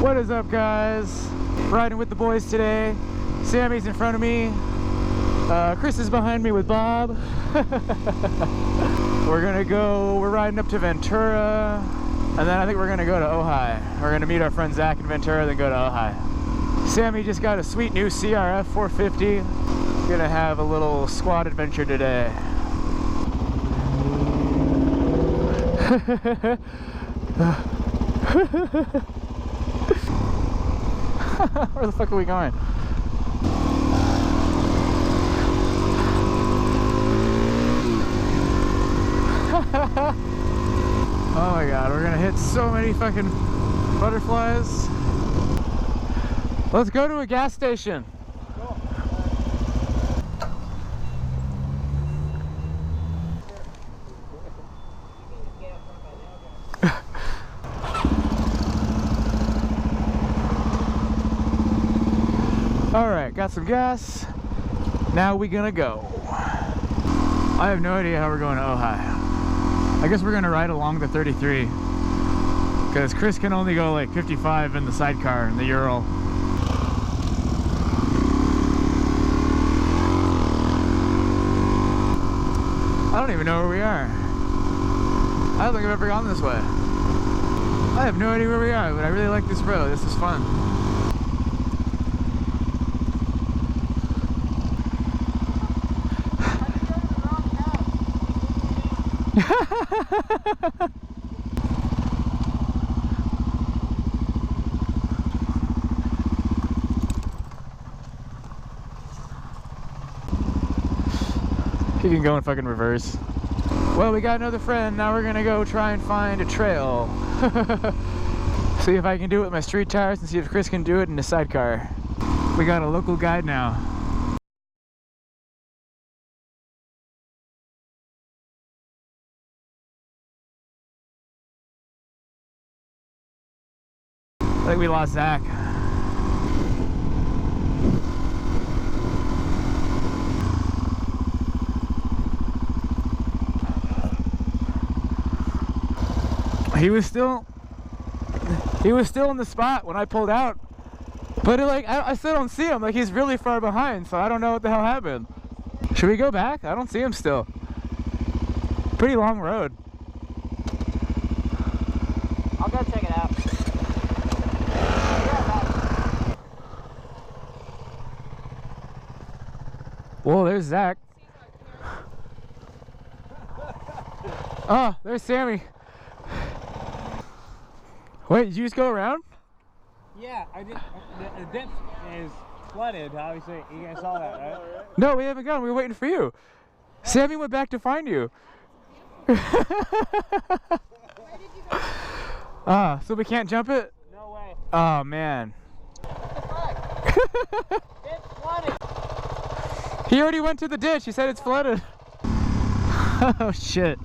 What is up, guys? Riding with the boys today. Sammy's in front of me. Chris is behind me with Bob. We're riding up to Ventura, and then I think we're gonna go to Ojai. We're gonna meet our friend Zach in Ventura, then go to Ojai. Sammy just got a sweet new CRF 450. Gonna have a little squad adventure today. Where the fuck are we going? Oh my god, we're gonna hit so many fucking butterflies. Let's go to a gas station. Alright, got some gas. Now we gonna go. I have no idea how we're going to Ojai. I guess we're gonna ride along the 33. Because Chris can only go like 55 in the sidecar, in the Ural. I don't even know where we are. I don't think I've ever gone this way. I have no idea where we are, but I really like this road. This is fun. You can go in fucking reverse. Well, we got another friend. Now we're gonna go try and find a trail. See if I can do it with my street tires and see if Chris can do it in the sidecar. We got a local guide now. I think we lost Zach. He was still in the spot when I pulled out, but I still don't see him. Like, he's really far behind, so I don't know what the hell happened. Should we go back? I don't see him still. Pretty long road. I'll go check it out. Whoa, there's Zach. Oh, there's Sammy. Wait, did you just go around? Yeah, I did. The dip is flooded, obviously. You guys saw that, right? No, we haven't gone. We were waiting for you. Sammy went back to find you. Where did you go? Ah, so we can't jump it? No way. Oh, man. What the fuck? It's flooded. He already went to the ditch. He said it's flooded. Oh, shit.